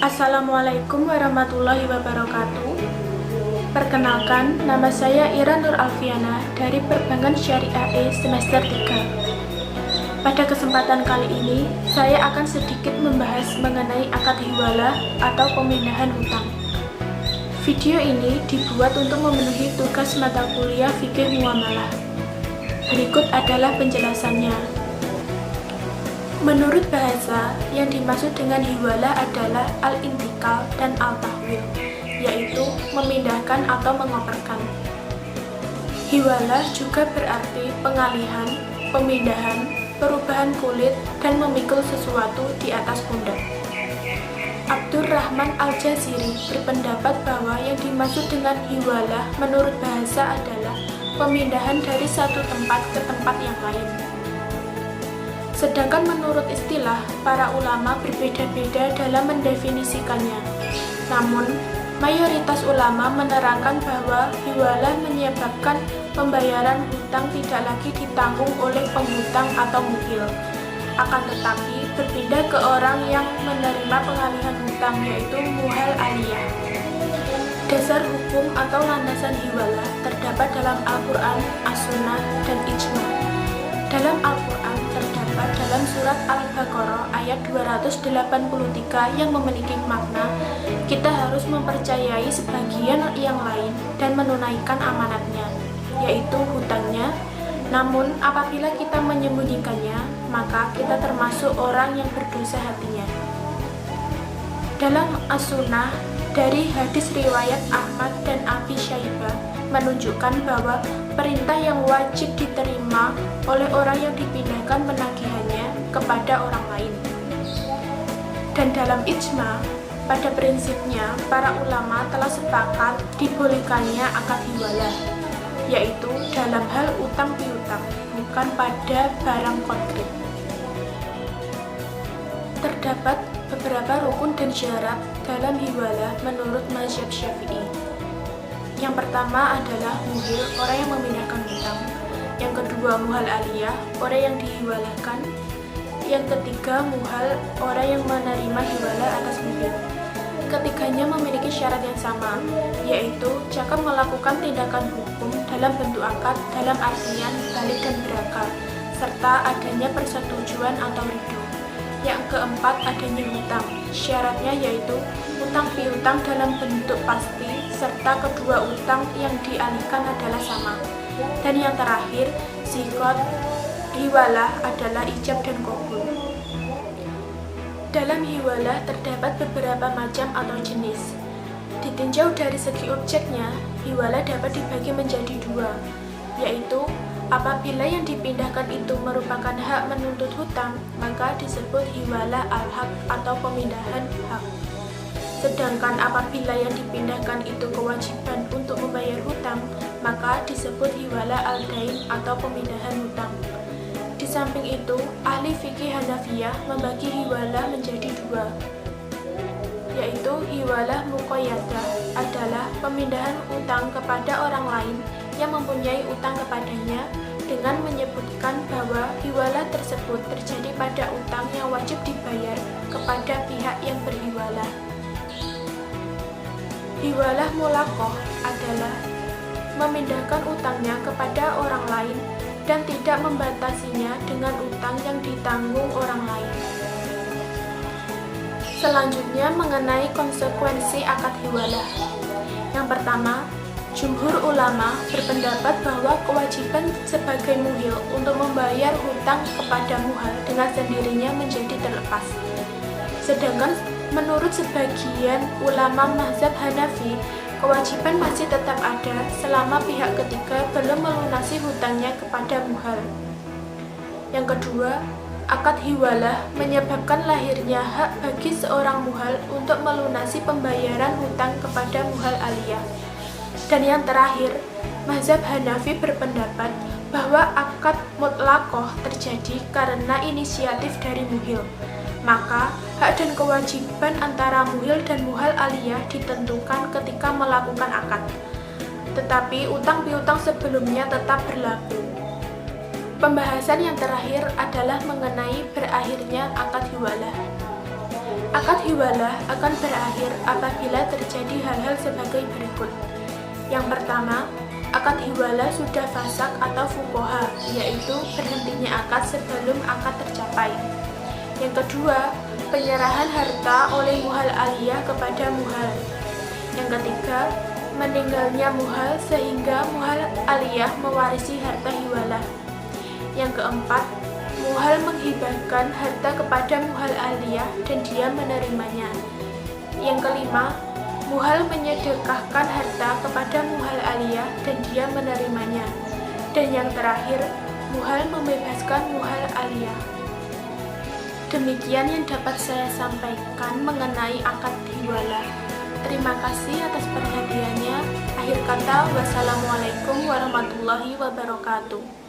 Assalamualaikum warahmatullahi wabarakatuh. Perkenalkan, nama saya Ira Nur Alfiana dari Perbankan Syariah E semester 3. Pada kesempatan kali ini, saya akan sedikit membahas mengenai akad hiwalah atau pemindahan hutang. Video ini dibuat untuk memenuhi tugas mata kuliah fikih muamalah. Berikut adalah penjelasannya. Menurut bahasa, yang dimaksud dengan hiwalah adalah al-intikal dan al-tahwil, yaitu memindahkan atau mengoperkan. Hiwalah juga berarti pengalihan, pemindahan, perubahan kulit, dan memikul sesuatu di atas pundak. Abdurrahman Al-Jaziri berpendapat bahwa yang dimaksud dengan hiwalah menurut bahasa adalah pemindahan dari satu tempat ke tempat yang lain. Sedangkan menurut istilah, para ulama berbeda-beda dalam mendefinisikannya. Namun, mayoritas ulama menerangkan bahwa hiwalah menyebabkan pembayaran hutang tidak lagi ditanggung oleh penghutang atau muhil. Akan tetapi, berpindah ke orang yang menerima pengalihan hutang, yaitu muhal aliyah. Dasar hukum atau landasan hiwalah terdapat dalam Al-Quran, As-Sunnah, dan Ijma. Dalam Al-Quran terdapat dalam surat Al-Baqarah ayat 283 yang memiliki makna, kita harus mempercayai sebagian yang lain dan menunaikan amanatnya, yaitu hutangnya. Namun apabila kita menyembunyikannya, maka kita termasuk orang yang berdosa hatinya. Dalam As-Sunnah dari hadis riwayat Ahmad dan Abi Syaibah menunjukkan bahwa perintah yang wajib diterima oleh orang yang dipindahkan penagihannya kepada orang lain. Dan dalam ijma, pada prinsipnya para ulama telah sepakat dibolehkannya akad hiwalah, yaitu dalam hal utang piutang, bukan pada barang konkret. Terdapat beberapa rukun dan syarat dalam hiwalah menurut mazhab Syafi'i. Yang pertama adalah muhil, orang yang memindahkan hutang. Yang kedua muhal aliyah, orang yang dihiwalahkan. Yang ketiga muhal, orang yang menerima hiwalah atas muhil. Ketiganya memiliki syarat yang sama, yaitu cakap melakukan tindakan hukum dalam bentuk akad dalam artian balik dan berakal, serta adanya persetujuan atau ridho. Yang keempat adanya hutang, syaratnya yaitu utang piutang dalam bentuk pasti, serta kedua utang yang dialihkan adalah sama. Dan yang terakhir, zikot hiwalah adalah ijab dan qabul. Dalam hiwalah terdapat beberapa macam atau jenis. Ditinjau dari segi objeknya, hiwalah dapat dibagi menjadi dua, yaitu apabila yang dipindahkan itu merupakan hak menuntut hutang, maka disebut hiwalah al-haq atau pemindahan hak. Sedangkan apabila yang dipindahkan itu kewajiban untuk membayar hutang, maka disebut hiwalah al-dain atau pemindahan hutang. Di samping itu, ahli fikih Hanafiyah membagi hiwalah menjadi dua, yaitu hiwalah muqayyadah adalah pemindahan utang kepada orang lain yang mempunyai utang kepadanya dengan menyebutkan bahwa hiwalah tersebut terjadi pada utang yang wajib dibayar kepada pihak yang berhiwalah. Hiwalah mulaqah adalah memindahkan utangnya kepada orang lain dan tidak membatasinya dengan utang yang ditanggung orang lain. Selanjutnya mengenai konsekuensi akad hiwalah. Yang pertama, jumhur ulama berpendapat bahwa kewajiban sebagai muhil untuk membayar hutang kepada muhal dengan sendirinya menjadi terlepas. Sedangkan menurut sebagian ulama mazhab Hanafi, kewajiban masih tetap ada selama pihak ketiga belum melunasi hutangnya kepada muhal. Yang kedua, akad hiwalah menyebabkan lahirnya hak bagi seorang muhal untuk melunasi pembayaran hutang kepada muhal aliyah. Dan yang terakhir, mazhab Hanafi berpendapat bahwa akad mutlaqah terjadi karena inisiatif dari muhil. Maka, hak dan kewajiban antara muhil dan muhal aliyah ditentukan ketika melakukan akad. Tetapi utang piutang sebelumnya tetap berlaku. Pembahasan yang terakhir adalah mengenai berakhirnya akad hiwalah. Akad hiwalah akan berakhir apabila terjadi hal-hal sebagai berikut. Yang pertama, akad hiwalah sudah fasak atau fukoha, yaitu berhentinya akad sebelum akad tercapai. Yang kedua, penyerahan harta oleh muhal aliyah kepada muhal. Yang ketiga, meninggalnya muhal sehingga muhal aliyah mewarisi harta hiwalah. Yang keempat, muhal menghibahkan harta kepada muhal aliyah dan dia menerimanya. Yang kelima, muhal menyedekahkan harta kepada muhal aliyah dan dia menerimanya. Dan yang terakhir, muhal membebaskan muhal aliyah. Demikian yang dapat saya sampaikan mengenai akad hiwalah. Terima kasih atas perhatiannya. Akhir kata, wassalamualaikum warahmatullahi wabarakatuh.